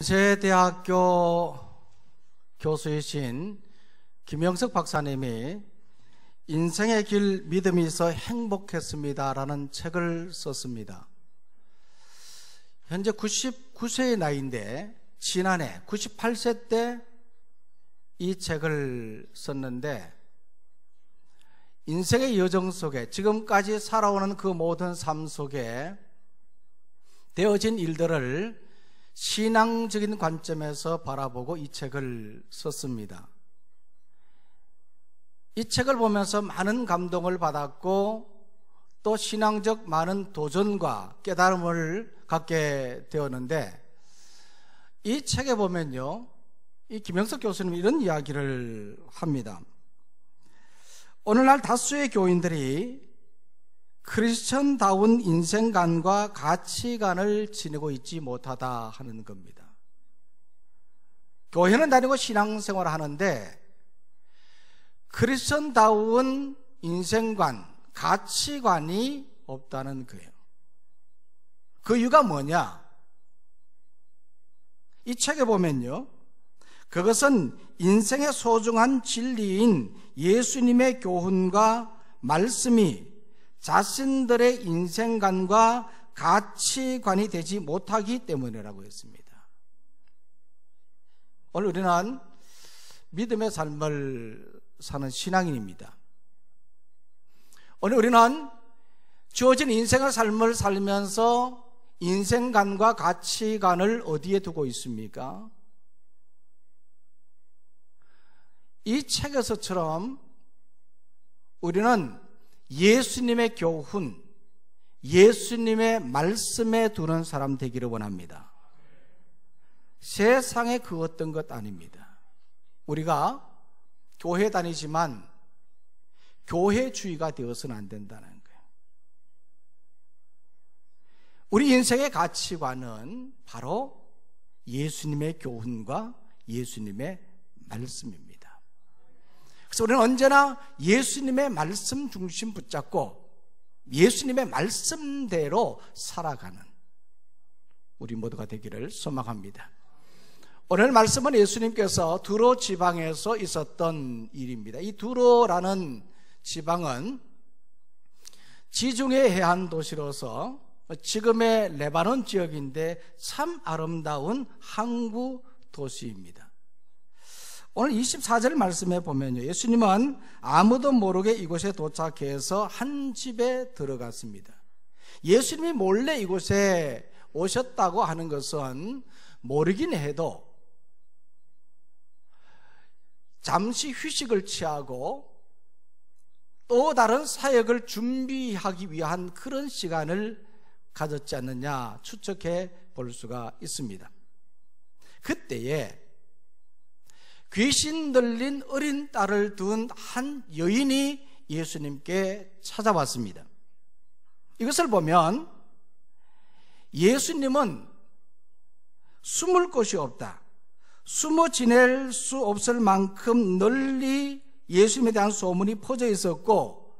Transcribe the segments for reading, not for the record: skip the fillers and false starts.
연세대학교 교수이신 김영석 박사님이 인생의 길 믿음이 있어 행복했습니다 라는 책을 썼습니다. 현재 99세의 나이인데 지난해 98세 때 이 책을 썼는데, 인생의 여정 속에 지금까지 살아오는 그 모든 삶 속에 되어진 일들을 신앙적인 관점에서 바라보고 이 책을 썼습니다. 이 책을 보면서 많은 감동을 받았고 또 신앙적 많은 도전과 깨달음을 갖게 되었는데, 이 책에 보면요, 이 김영석 교수님이 이런 이야기를 합니다. 오늘날 다수의 교인들이 크리스천다운 인생관과 가치관을 지니고 있지 못하다 하는 겁니다. 교회는 다니고 신앙생활을 하는데 크리스천다운 인생관, 가치관이 없다는 거예요. 그 이유가 뭐냐? 이 책에 보면요, 그것은 인생의 소중한 진리인 예수님의 교훈과 말씀이 자신들의 인생관과 가치관이 되지 못하기 때문이라고 했습니다. 오늘 우리는 믿음의 삶을 사는 신앙인입니다. 오늘 우리는 주어진 인생의 삶을 살면서 인생관과 가치관을 어디에 두고 있습니까? 이 책에서처럼 우리는 예수님의 교훈, 예수님의 말씀에 두는 사람 되기를 원합니다. 세상에 그 어떤 것 아닙니다. 우리가 교회 다니지만 교회주의가 되어서는 안 된다는 거예요. 우리 인생의 가치관은 바로 예수님의 교훈과 예수님의 말씀입니다. 그래서 우리는 언제나 예수님의 말씀 중심 붙잡고 예수님의 말씀대로 살아가는 우리 모두가 되기를 소망합니다. 오늘 말씀은 예수님께서 두로 지방에서 있었던 일입니다. 이 두로라는 지방은 지중해 해안 도시로서 지금의 레바논 지역인데 참 아름다운 항구 도시입니다. 오늘 24절 말씀에 보면요, 예수님은 아무도 모르게 이곳에 도착해서 한 집에 들어갔습니다. 예수님이 몰래 이곳에 오셨다고 하는 것은 모르긴 해도 잠시 휴식을 취하고 또 다른 사역을 준비하기 위한 그런 시간을 가졌지 않느냐 추측해 볼 수가 있습니다. 그때에 귀신 들린 어린 딸을 둔 한 여인이 예수님께 찾아왔습니다. 이것을 보면 예수님은 숨을 곳이 없다, 숨어 지낼 수 없을 만큼 널리 예수님에 대한 소문이 퍼져 있었고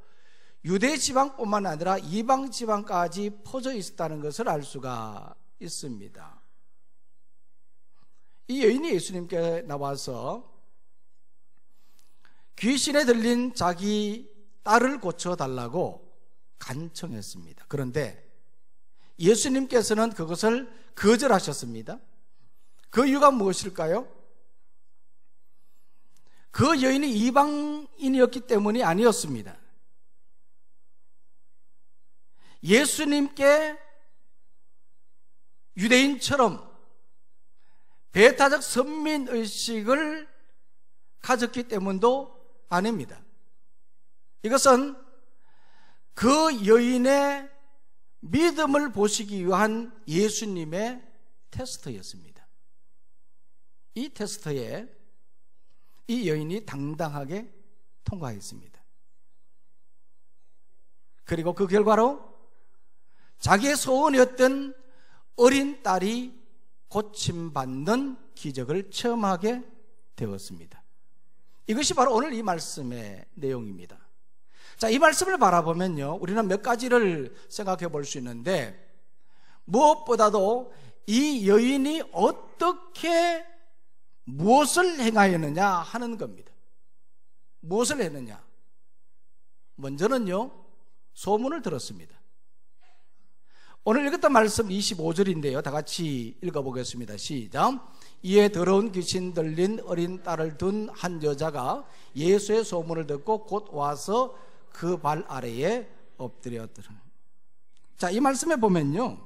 유대 지방뿐만 아니라 이방 지방까지 퍼져 있었다는 것을 알 수가 있습니다. 이 여인이 예수님께 나와서 귀신에 들린 자기 딸을 고쳐달라고 간청했습니다. 그런데 예수님께서는 그것을 거절하셨습니다. 그 이유가 무엇일까요? 그 여인이 이방인이었기 때문이 아니었습니다. 예수님께 유대인처럼 배타적 선민의식을 가졌기 때문도 아닙니다. 이것은 그 여인의 믿음을 보시기 위한 예수님의 테스트였습니다. 이 테스트에 이 여인이 당당하게 통과했습니다. 그리고 그 결과로 자기의 소원이었던 어린 딸이 고침받는 기적을 체험하게 되었습니다. 이것이 바로 오늘 이 말씀의 내용입니다. 자, 이 말씀을 바라보면요, 우리는 몇 가지를 생각해 볼 수 있는데, 무엇보다도 이 여인이 어떻게 무엇을 행하였느냐 하는 겁니다. 무엇을 했느냐? 먼저는요, 소문을 들었습니다. 오늘 읽었던 말씀 25절인데요. 다 같이 읽어보겠습니다. 시작. 이에 더러운 귀신 들린 어린 딸을 둔 한 여자가 예수의 소문을 듣고 곧 와서 그 발 아래에 엎드렸더라. 자, 이 말씀에 보면요,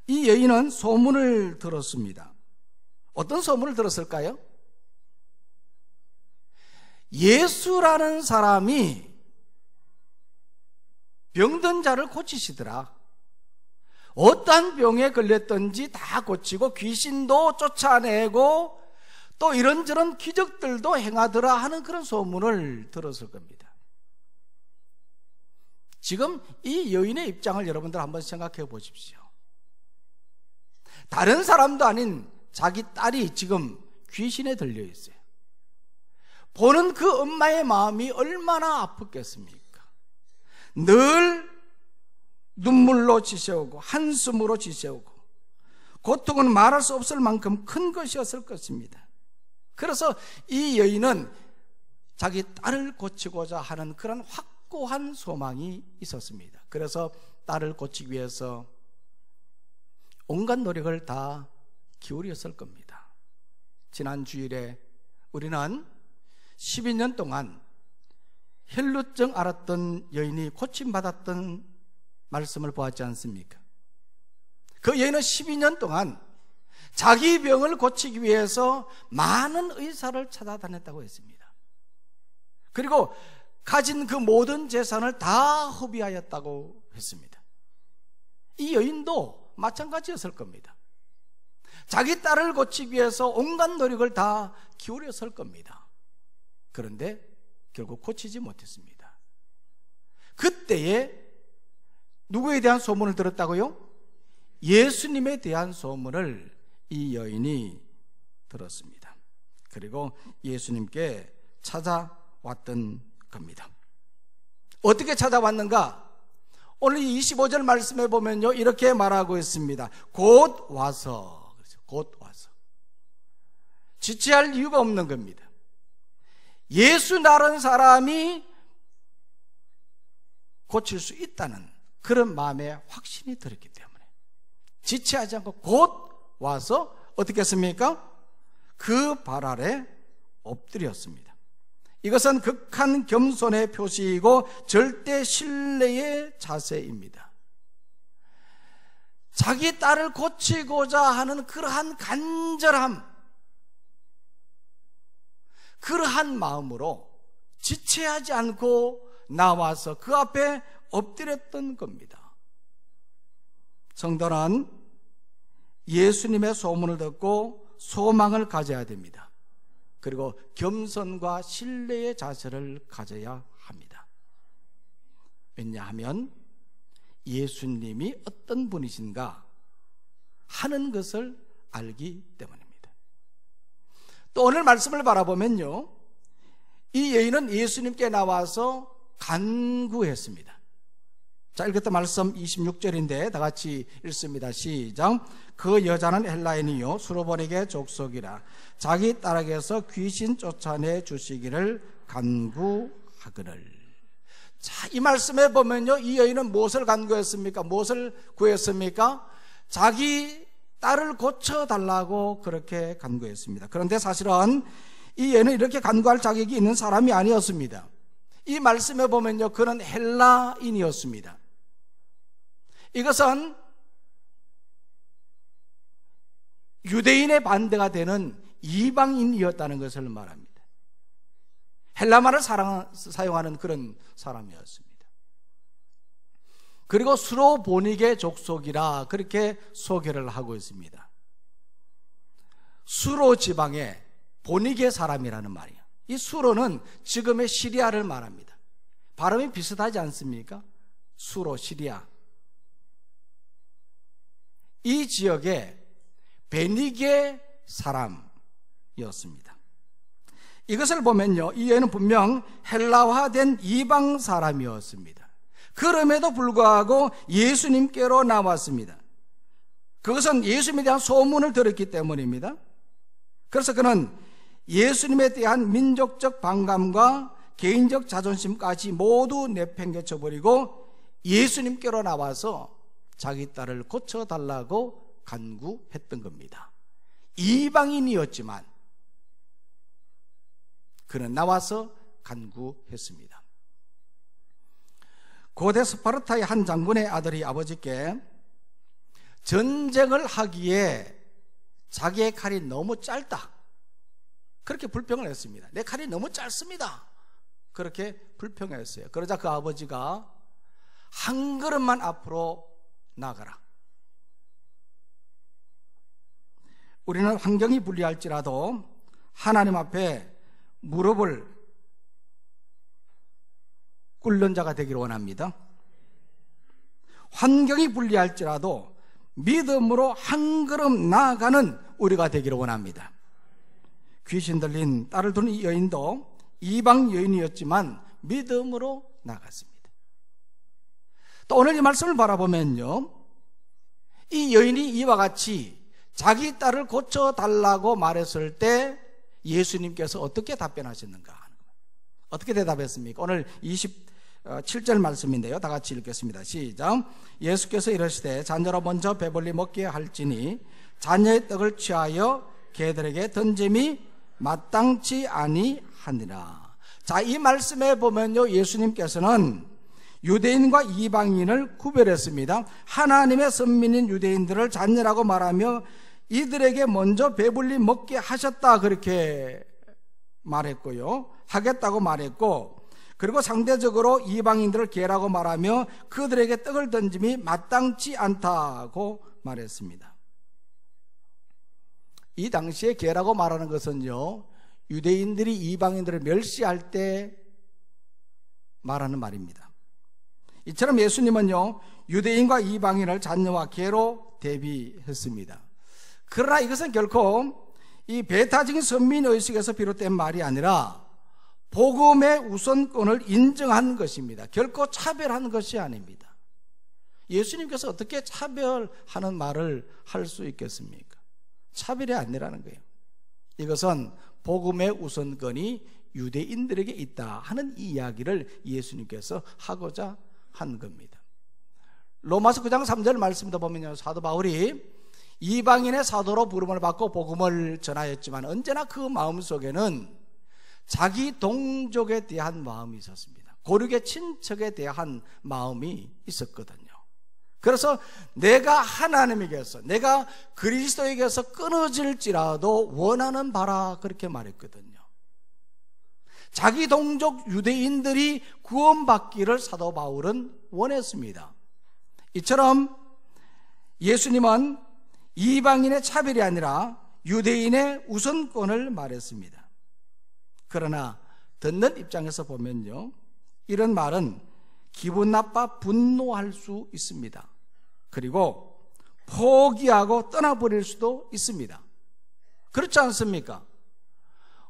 이 여인은 소문을 들었습니다. 어떤 소문을 들었을까요? 예수라는 사람이 병든 자를 고치시더라. 어떠한 병에 걸렸든지 다 고치고 귀신도 쫓아내고 또 이런저런 기적들도 행하더라 하는 그런 소문을 들었을 겁니다. 지금 이 여인의 입장을 여러분들 한번 생각해 보십시오. 다른 사람도 아닌 자기 딸이 지금 귀신에 들려 있어요. 보는 그 엄마의 마음이 얼마나 아팠겠습니까? 늘 눈물로 지새우고 한숨으로 지새우고 고통은 말할 수 없을 만큼 큰 것이었을 것입니다. 그래서 이 여인은 자기 딸을 고치고자 하는 그런 확고한 소망이 있었습니다. 그래서 딸을 고치기 위해서 온갖 노력을 다 기울였을 겁니다. 지난 주일에 우리는 12년 동안 혈루증 앓았던 여인이 고침받았던 말씀을 보았지 않습니까? 그 여인은 12년 동안 자기 병을 고치기 위해서 많은 의사를 찾아다녔다고 했습니다. 그리고 가진 그 모든 재산을 다 허비하였다고 했습니다. 이 여인도 마찬가지였을 겁니다. 자기 딸을 고치기 위해서 온갖 노력을 다 기울였을 겁니다. 그런데 결국 고치지 못했습니다. 그때에 누구에 대한 소문을 들었다고요? 예수님에 대한 소문을 이 여인이 들었습니다. 그리고 예수님께 찾아왔던 겁니다. 어떻게 찾아왔는가? 오늘 25절 말씀에 보면요, 이렇게 말하고 있습니다. 곧 와서, 곧 와서. 지체할 이유가 없는 겁니다. 예수 나른 사람이 고칠 수 있다는 그런 마음에 확신이 들었기 때문에 지체하지 않고 곧 와서 어떻게 했습니까? 그 발 아래 엎드렸습니다. 이것은 극한 겸손의 표시이고 절대 신뢰의 자세입니다. 자기 딸을 고치고자 하는 그러한 간절함, 그러한 마음으로 지체하지 않고 나와서 그 앞에 엎드렸던 겁니다. 성도는 예수님의 소문을 듣고 소망을 가져야 됩니다. 그리고 겸손과 신뢰의 자세를 가져야 합니다. 왜냐하면 예수님이 어떤 분이신가 하는 것을 알기 때문입니다. 또 오늘 말씀을 바라보면요, 이 여인은 예수님께 나와서 간구했습니다. 자, 읽었던 말씀 26절인데 다 같이 읽습니다. 시작. 그 여자는 헬라인이요 수로보닉의 족속이라 자기 딸에게서 귀신 쫓아내 주시기를 간구하거늘. 자, 이 말씀에 보면요, 이 여인은 무엇을 간구했습니까? 무엇을 구했습니까? 자기 딸을 고쳐달라고 그렇게 간구했습니다. 그런데 사실은 이 여인은 이렇게 간구할 자격이 있는 사람이 아니었습니다. 이 말씀에 보면요, 그는 헬라인이었습니다. 이것은 유대인의 반대가 되는 이방인이었다는 것을 말합니다. 헬라말을 사용하는 그런 사람이었습니다. 그리고 수로보닉의 족속이라 그렇게 소개를 하고 있습니다. 수로 지방의 보닉의 사람이라는 말이에요. 이 수로는 지금의 시리아를 말합니다. 발음이 비슷하지 않습니까? 수로, 시리아. 이 지역의 베니게 사람이었습니다. 이것을 보면요, 이 여인은 분명 헬라화된 이방 사람이었습니다. 그럼에도 불구하고 예수님께로 나왔습니다. 그것은 예수님에 대한 소문을 들었기 때문입니다. 그래서 그는 예수님에 대한 민족적 반감과 개인적 자존심까지 모두 내팽개쳐버리고 예수님께로 나와서 자기 딸을 고쳐달라고 간구했던 겁니다. 이방인이었지만 그는 나와서 간구했습니다. 고대 스파르타의 한 장군의 아들이 아버지께 전쟁을 하기에 자기의 칼이 너무 짧다, 그렇게 불평을 했습니다. 내 칼이 너무 짧습니다, 그렇게 불평했어요. 그러자 그 아버지가 한 걸음만 앞으로 나가라. 우리는 환경이 불리할지라도 하나님 앞에 무릎을 꿇는 자가 되기를 원합니다. 환경이 불리할지라도 믿음으로 한 걸음 나아가는 우리가 되기를 원합니다. 귀신 들린 딸을 둔 이 여인도 이방 여인이었지만 믿음으로 나갔습니다. 또 오늘 이 말씀을 바라보면요, 이 여인이 이와 같이 자기 딸을 고쳐달라고 말했을 때 예수님께서 어떻게 답변하셨는가 하는 거예요. 어떻게 대답했습니까? 오늘 27절 말씀인데요, 다 같이 읽겠습니다. 시작. 예수께서 이르시되 자녀로 먼저 배불리 먹게 할지니 자녀의 떡을 취하여 개들에게 던짐이 마땅치 아니하니라. 자, 이 말씀에 보면요, 예수님께서는 유대인과 이방인을 구별했습니다. 하나님의 선민인 유대인들을 자녀라고 말하며 이들에게 먼저 배불리 먹게 하셨다, 그렇게 말했고요, 하겠다고 말했고, 그리고 상대적으로 이방인들을 개라고 말하며 그들에게 떡을 던짐이 마땅치 않다고 말했습니다. 이 당시에 개라고 말하는 것은요, 유대인들이 이방인들을 멸시할 때 말하는 말입니다. 이처럼 예수님은요, 유대인과 이방인을 자녀와 개로 대비했습니다. 그러나 이것은 결코 이 배타적인 선민의식에서 비롯된 말이 아니라 복음의 우선권을 인정한 것입니다. 결코 차별한 것이 아닙니다. 예수님께서 어떻게 차별하는 말을 할 수 있겠습니까? 차별이 아니라는 거예요. 이것은 복음의 우선권이 유대인들에게 있다 하는 이 이야기를 예수님께서 하고자 한 겁니다. 로마서 9장 3절 말씀도 보면요, 사도 바울이 이방인의 사도로 부름을 받고 복음을 전하였지만 언제나 그 마음속에는 자기 동족에 대한 마음이 있었습니다. 고륙의 친척에 대한 마음이 있었거든요. 그래서 내가 하나님에게서, 내가 그리스도에게서 끊어질지라도 원하는 바라, 그렇게 말했거든요. 자기 동족 유대인들이 구원받기를 사도 바울은 원했습니다. 이처럼 예수님은 이방인의 차별이 아니라 유대인의 우선권을 말했습니다. 그러나 듣는 입장에서 보면요, 이런 말은 기분 나빠 분노할 수 있습니다. 그리고 포기하고 떠나버릴 수도 있습니다. 그렇지 않습니까?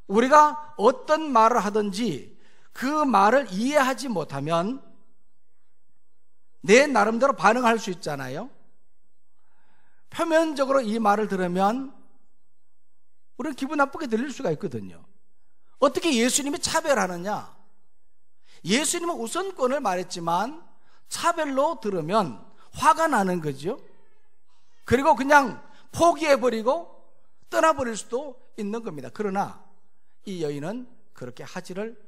우리가 어떤 말을 하든지 그 말을 이해하지 못하면 내 나름대로 반응할 수 있잖아요. 표면적으로 이 말을 들으면 우리는 기분 나쁘게 들릴 수가 있거든요. 어떻게 예수님이 차별하느냐? 예수님은 우선권을 말했지만 차별로 들으면 화가 나는 거죠. 그리고 그냥 포기해버리고 떠나버릴 수도 있는 겁니다. 그러나 이 여인은 그렇게 하지를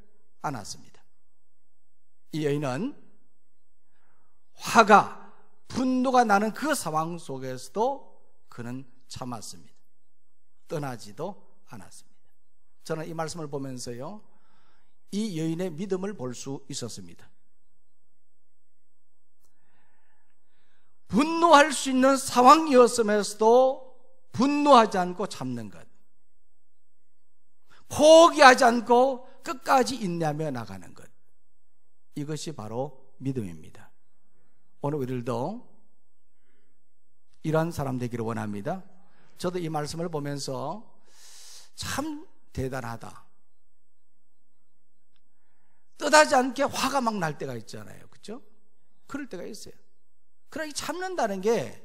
않았습니다. 이 여인은 화가, 분노가 나는 그 상황 속에서도 그는 참았습니다. 떠나지도 않았습니다. 저는 이 말씀을 보면서요, 이 여인의 믿음을 볼 수 있었습니다. 분노할 수 있는 상황이었음에서도 분노하지 않고 참는 것, 포기하지 않고 끝까지 인내하며 나가는 것, 이것이 바로 믿음입니다. 오늘 우리들도 이러한 사람 되기를 원합니다. 저도 이 말씀을 보면서 참 대단하다, 뜻하지 않게 화가 막 날 때가 있잖아요. 그렇죠? 그럴 때가 있어요. 그러니 참는다는 게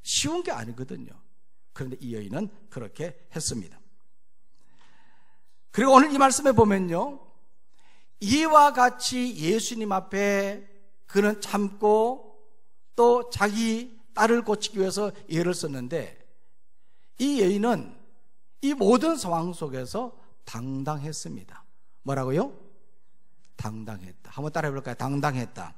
쉬운 게 아니거든요. 그런데 이 여인은 그렇게 했습니다. 그리고 오늘 이 말씀에 보면요, 이와 같이 예수님 앞에 그는 참고 또 자기 딸을 고치기 위해서 예를 썼는데, 이 여인은 이 모든 상황 속에서 당당했습니다. 뭐라고요? 당당했다. 한번 따라해 볼까요? 당당했다.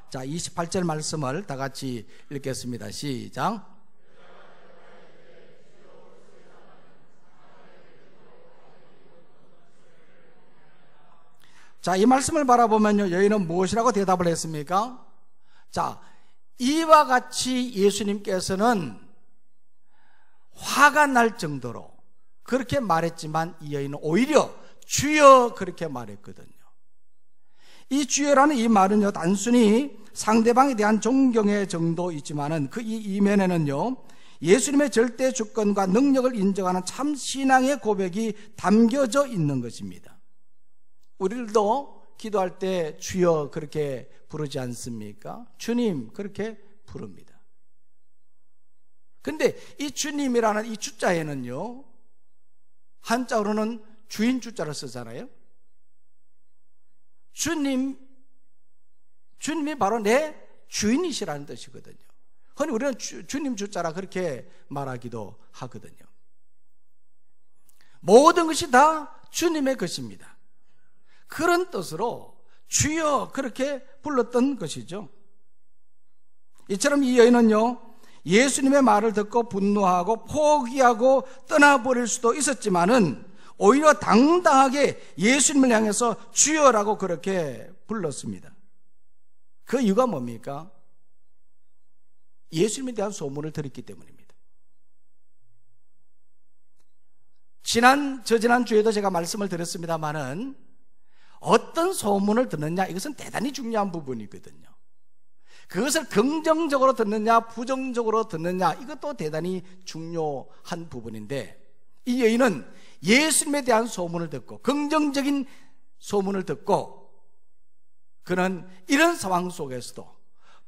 자, 28절 말씀을 다 같이 읽겠습니다. 시작. 자, 이 말씀을 바라보면요, 여인은 무엇이라고 대답을 했습니까? 자, 이와 같이 예수님께서는 화가 날 정도로 그렇게 말했지만 이 여인은 오히려 주여 그렇게 말했거든요. 이 주여라는 이 말은요, 단순히 상대방에 대한 존경의 정도이지만은 그 이면에는요, 예수님의 절대 주권과 능력을 인정하는 참 신앙의 고백이 담겨져 있는 것입니다. 우리들도 기도할 때 주여 그렇게 부르지 않습니까? 주님 그렇게 부릅니다. 근데 이 주님이라는 이 주자에는요, 한자어로는 주인 주자를 쓰잖아요. 주님이 바로 내 주인이시라는 뜻이거든요. 흔히 우리는 주님 주자라 그렇게 말하기도 하거든요. 모든 것이 다 주님의 것입니다. 그런 뜻으로 주여 그렇게 불렀던 것이죠. 이처럼 이 여인은요, 예수님의 말을 듣고 분노하고 포기하고 떠나버릴 수도 있었지만은 오히려 당당하게 예수님을 향해서 주여라고 그렇게 불렀습니다. 그 이유가 뭡니까? 예수님에 대한 소문을 들었기 때문입니다. 저지난 주에도 제가 말씀을 드렸습니다마는 어떤 소문을 듣느냐, 이것은 대단히 중요한 부분이거든요. 그것을 긍정적으로 듣느냐 부정적으로 듣느냐, 이것도 대단히 중요한 부분인데, 이 여인은 예수님에 대한 소문을 듣고 긍정적인 소문을 듣고 그는 이런 상황 속에서도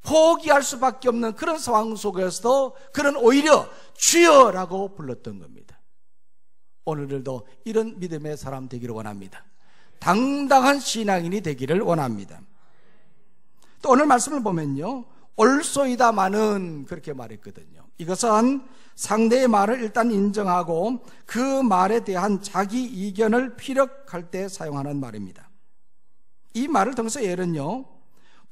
포기할 수밖에 없는 그런 상황 속에서도 그는 오히려 주여라고 불렀던 겁니다. 오늘들도 이런 믿음의 사람 되기를 원합니다. 당당한 신앙인이 되기를 원합니다. 또 오늘 말씀을 보면요, 올소이다마는 그렇게 말했거든요. 이것은 상대의 말을 일단 인정하고 그 말에 대한 자기 이견을 피력할 때 사용하는 말입니다. 이 말을 통해서 예는요,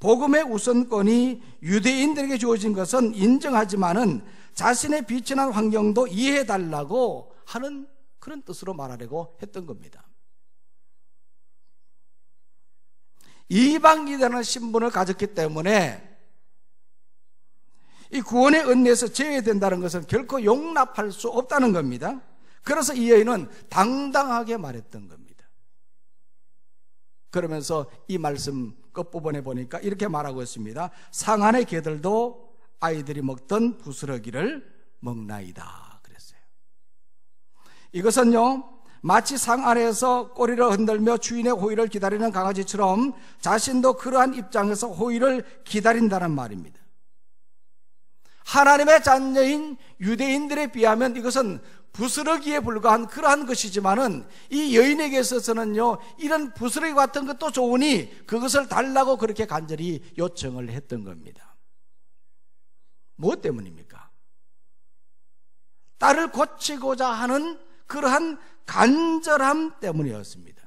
복음의 우선권이 유대인들에게 주어진 것은 인정하지만은 자신의 비천한 환경도 이해해달라고 하는 그런 뜻으로 말하려고 했던 겁니다. 이방인이라는 신분을 가졌기 때문에 이 구원의 은혜에서 제외된다는 것은 결코 용납할 수 없다는 겁니다. 그래서 이 여인은 당당하게 말했던 겁니다. 그러면서 이 말씀 끝부분에 보니까 이렇게 말하고 있습니다. 상 안의 개들도 아이들이 먹던 부스러기를 먹나이다 그랬어요. 이것은요, 마치 상 아래에서 꼬리를 흔들며 주인의 호의를 기다리는 강아지처럼 자신도 그러한 입장에서 호의를 기다린다는 말입니다. 하나님의 자녀인 유대인들에 비하면 이것은 부스러기에 불과한 그러한 것이지만은 이 여인에게 있어서는요, 이런 부스러기 같은 것도 좋으니 그것을 달라고 그렇게 간절히 요청을 했던 겁니다. 무엇 때문입니까? 딸을 고치고자 하는 그러한 간절함 때문이었습니다.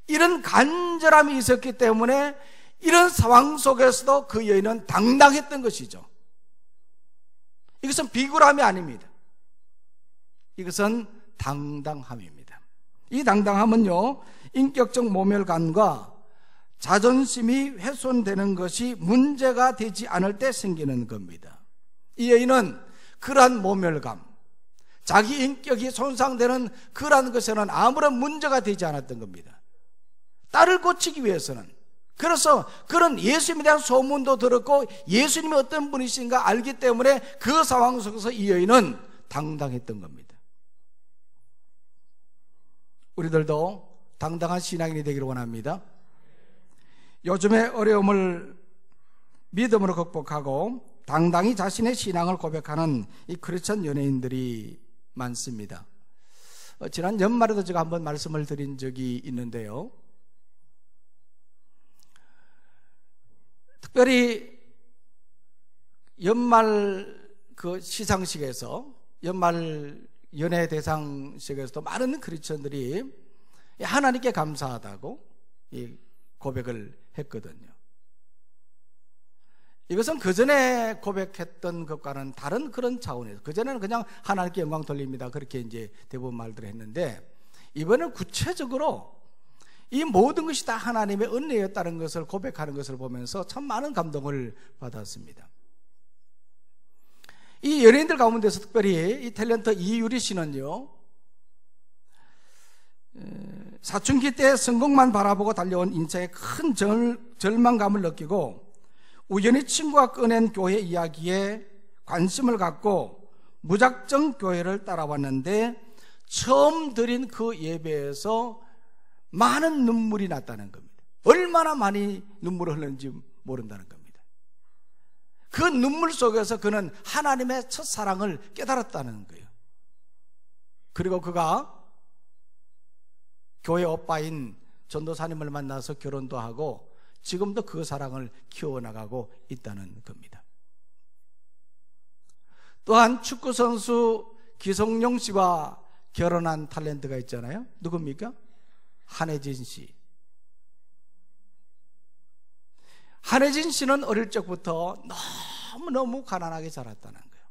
이런 간절함이 있었기 때문에 이런 상황 속에서도 그 여인은 당당했던 것이죠. 이것은 비굴함이 아닙니다. 이것은 당당함입니다. 이 당당함은요, 인격적 모멸감과 자존심이 훼손되는 것이 문제가 되지 않을 때 생기는 겁니다. 이 여인은 그러한 모멸감, 자기 인격이 손상되는 그러한 것에는 아무런 문제가 되지 않았던 겁니다. 딸을 고치기 위해서는. 그래서 그런 예수님에 대한 소문도 들었고 예수님이 어떤 분이신가 알기 때문에 그 상황 속에서 이 여인은 당당했던 겁니다. 우리들도 당당한 신앙인이 되기를 원합니다. 요즘의 어려움을 믿음으로 극복하고 당당히 자신의 신앙을 고백하는 이 크리스천 연예인들이 많습니다. 지난 연말에도 제가 한번 말씀을 드린 적이 있는데요. 특별히 연말 그 시상식에서, 연말 연예 대상식에서도 많은 크리스천들이 하나님께 감사하다고 이 고백을 했거든요. 이것은 그전에 고백했던 것과는 다른 그런 차원에서, 그전에는 그냥 하나님께 영광 돌립니다, 그렇게 이제 대부분 말들을 했는데, 이번에는 구체적으로 이 모든 것이 다 하나님의 은혜였다는 것을 고백하는 것을 보면서 참 많은 감동을 받았습니다. 이 연예인들 가운데서 특별히 이 탤런트 이유리 씨는요, 사춘기 때 성공만 바라보고 달려온 인생에 큰 절망감을 느끼고 우연히 친구가 꺼낸 교회 이야기에 관심을 갖고 무작정 교회를 따라왔는데, 처음 드린 그 예배에서 많은 눈물이 났다는 겁니다. 얼마나 많이 눈물을 흘렸는지 모른다는 겁니다. 그 눈물 속에서 그는 하나님의 첫사랑을 깨달았다는 거예요. 그리고 그가 교회 오빠인 전도사님을 만나서 결혼도 하고 지금도 그 사랑을 키워나가고 있다는 겁니다. 또한 축구선수 기성용 씨와 결혼한 탤런트가 있잖아요. 누굽니까? 한혜진 씨. 한혜진 씨는 어릴 적부터 너무너무 가난하게 자랐다는 거예요.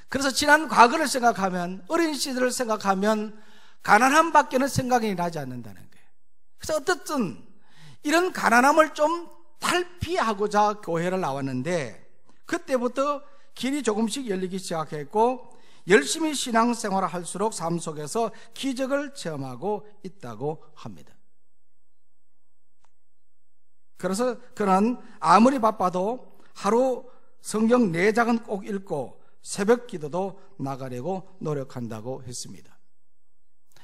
그래서 지난 과거를 생각하면, 어린 시절을 생각하면 가난함 밖에는 생각이 나지 않는다는 거예요. 그래서 어떻든 이런 가난함을 좀 탈피하고자 교회를 나왔는데, 그때부터 길이 조금씩 열리기 시작했고 열심히 신앙생활을 할수록 삶 속에서 기적을 체험하고 있다고 합니다. 그래서 그는 아무리 바빠도 하루 성경 4장은 꼭 읽고 새벽 기도도 나가려고 노력한다고 했습니다.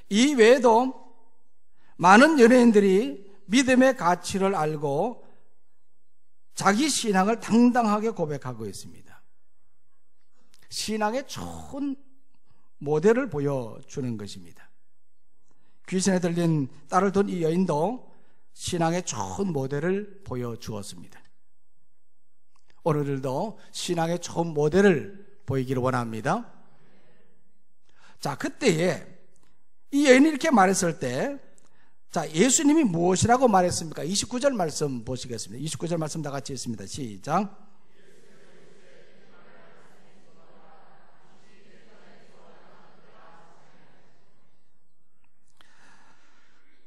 이 외에도 많은 연예인들이 믿음의 가치를 알고 자기 신앙을 당당하게 고백하고 있습니다. 신앙의 좋은 모델을 보여주는 것입니다. 귀신에 들린 딸을 둔 이 여인도 신앙의 좋은 모델을 보여주었습니다. 오늘들도 신앙의 좋은 모델을 보이기를 원합니다. 자, 그때에 이 여인이 이렇게 말했을 때, 자, 예수님이 무엇이라고 말했습니까? 29절 말씀 보시겠습니다. 29절 말씀 다 같이 읽습니다. 시작.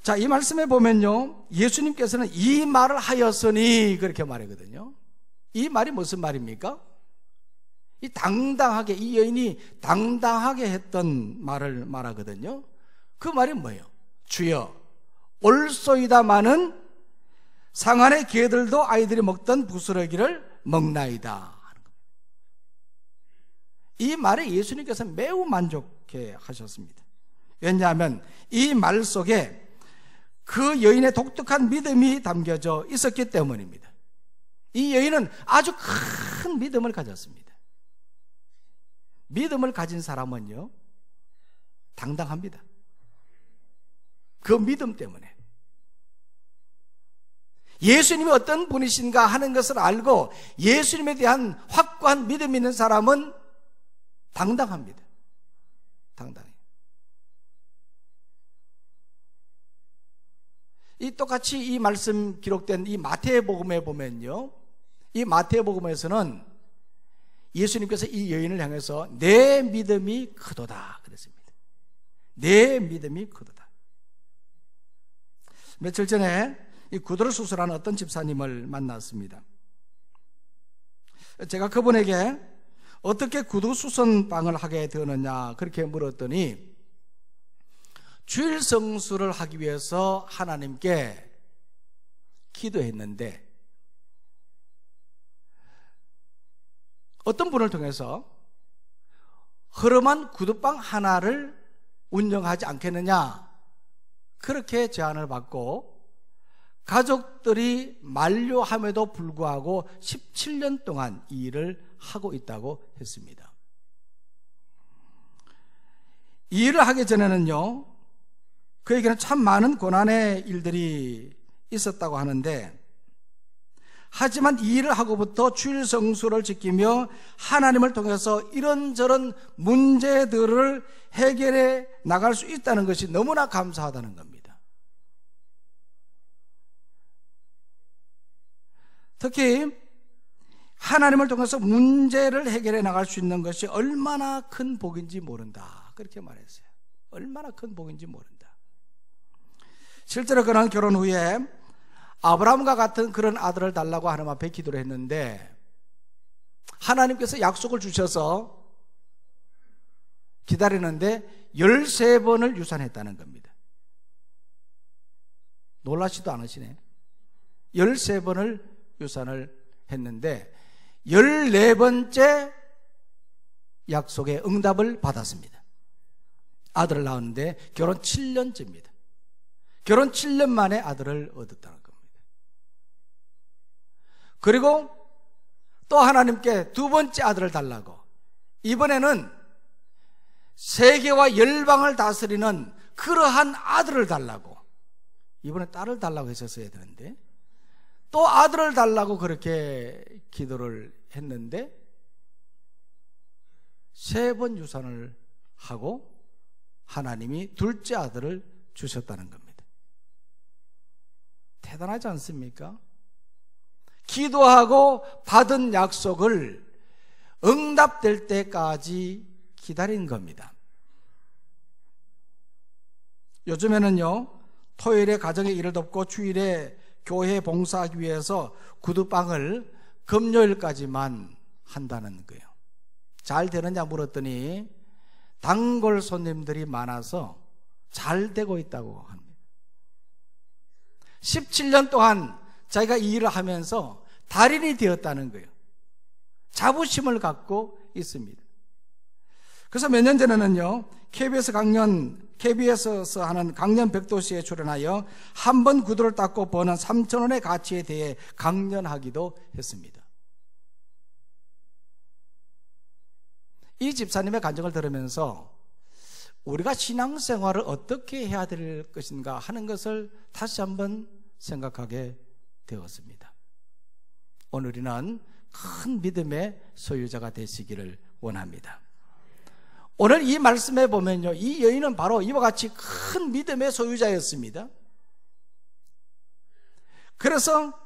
자, 이 말씀에 보면요, 예수님께서는 이 말을 하였으니 그렇게 말하거든요. 이 말이 무슨 말입니까? 이 당당하게, 이 여인이 당당하게 했던 말을 말하거든요. 그 말이 뭐예요? 주여, 올소이다마는 상안의 개들도 아이들이 먹던 부스러기를 먹나이다 하는 겁니다. 이 말에 예수님께서 매우 만족해 하셨습니다. 왜냐하면 이 말 속에 그 여인의 독특한 믿음이 담겨져 있었기 때문입니다. 이 여인은 아주 큰 믿음을 가졌습니다. 믿음을 가진 사람은요, 당당합니다. 그 믿음 때문에. 예수님이 어떤 분이신가 하는 것을 알고 예수님에 대한 확고한 믿음 있는 사람은 당당합니다. 당당해요. 이 똑같이 이 말씀 기록된 이 마태복음에 보면요, 이 마태복음에서는 예수님께서 이 여인을 향해서 내 믿음이 크도다 그랬습니다. 내 믿음이 크도다. 며칠 전에 이 구두를 수술하는 어떤 집사님을 만났습니다. 제가 그분에게 어떻게 구두 수선방을 하게 되었느냐 그렇게 물었더니, 주일 성수를 하기 위해서 하나님께 기도했는데 어떤 분을 통해서 허름한 구두방 하나를 운영하지 않겠느냐 그렇게 제안을 받고 가족들이 만료함에도 불구하고 17년 동안 이 일을 하고 있다고 했습니다. 이 일을 하기 전에는요, 그에게는 참 많은 고난의 일들이 있었다고 하는데, 하지만 이 일을 하고부터 주일 성수를 지키며 하나님을 통해서 이런저런 문제들을 해결해 나갈 수 있다는 것이 너무나 감사하다는 겁니다. 특히 하나님을 통해서 문제를 해결해 나갈 수 있는 것이 얼마나 큰 복인지 모른다, 그렇게 말했어요. 얼마나 큰 복인지 모른다. 실제로 그는 결혼 후에 아브라함과 같은 그런 아들을 달라고 하나님 앞에 기도를 했는데, 하나님께서 약속을 주셔서 기다리는데 13번을 유산했다는 겁니다. 놀라지도 않으시네. 13번을 유산을 했는데 14번째 약속의 응답을 받았습니다. 아들을 낳았는데 결혼 7년째입니다. 결혼 7년 만에 아들을 얻었다는 겁니다. 그리고 또 하나님께 두 번째 아들을 달라고, 이번에는 세계와 열방을 다스리는 그러한 아들을 달라고, 이번에 딸을 달라고 했었어야 되는데 또 아들을 달라고 그렇게 기도를 했는데 3번 유산을 하고 하나님이 둘째 아들을 주셨다는 겁니다. 대단하지 않습니까? 기도하고 받은 약속을 응답될 때까지 기다린 겁니다. 요즘에는요, 토요일에 가정의 일을 돕고 주일에 교회 봉사하기 위해서 구두방을 금요일까지만 한다는 거예요. 잘 되느냐 물었더니 단골 손님들이 많아서 잘 되고 있다고 합니다. 17년 동안 자기가 이 일을 하면서 달인이 되었다는 거예요. 자부심을 갖고 있습니다. 그래서 몇 년 전에는요, KBS에서 하는 강연 백도시에 출연하여 한 번 구두를 닦고 버는 3,000원의 가치에 대해 강연하기도 했습니다. 이 집사님의 간증을 들으면서 우리가 신앙생활을 어떻게 해야 될 것인가 하는 것을 다시 한번 생각하게 되었습니다. 오늘 우리는 큰 믿음의 소유자가 되시기를 원합니다. 오늘 이 말씀에 보면요, 이 여인은 바로 이와 같이 큰 믿음의 소유자였습니다. 그래서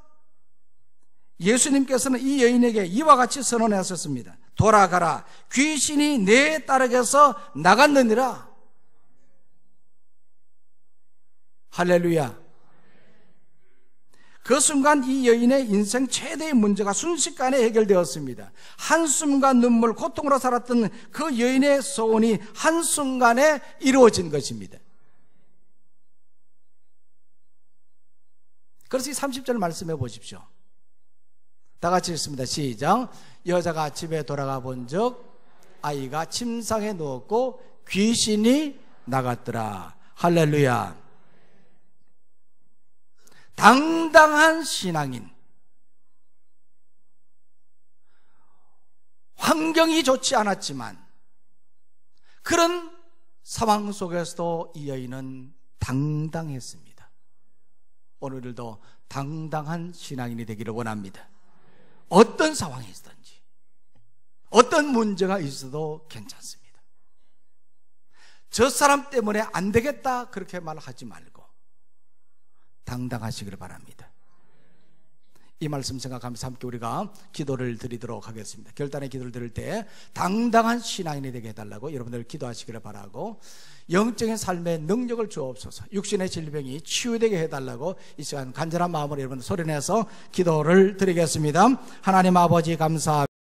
예수님께서는 이 여인에게 이와 같이 선언하셨습니다. 돌아가라, 귀신이 내 딸에게서 나갔느니라. 할렐루야. 그 순간 이 여인의 인생 최대의 문제가 순식간에 해결되었습니다. 한숨과 눈물, 고통으로 살았던 그 여인의 소원이 한순간에 이루어진 것입니다. 그래서 이 30절 말씀해 보십시오. 다 같이 읽습니다. 시작. 여자가 집에 돌아가 본즉 아이가 침상에 누웠고 귀신이 나갔더라. 할렐루야. 당당한 신앙인, 환경이 좋지 않았지만 그런 상황 속에서도 이 여인은 당당했습니다. 오늘도 당당한 신앙인이 되기를 원합니다. 어떤 상황이 있든지 어떤 문제가 있어도 괜찮습니다. 저 사람 때문에 안 되겠다 그렇게 말하지 말고 당당하시기를 바랍니다. 이 말씀 생각하면서 함께 우리가 기도를 드리도록 하겠습니다. 결단의 기도를 드릴 때 당당한 신앙인이 되게 해달라고 여러분들 기도하시기를 바라고, 영적인 삶의 능력을 주옵소서, 육신의 질병이 치유되게 해달라고 이 시간 간절한 마음으로 여러분들 소리내서 기도를 드리겠습니다. 하나님 아버지 감사합니다.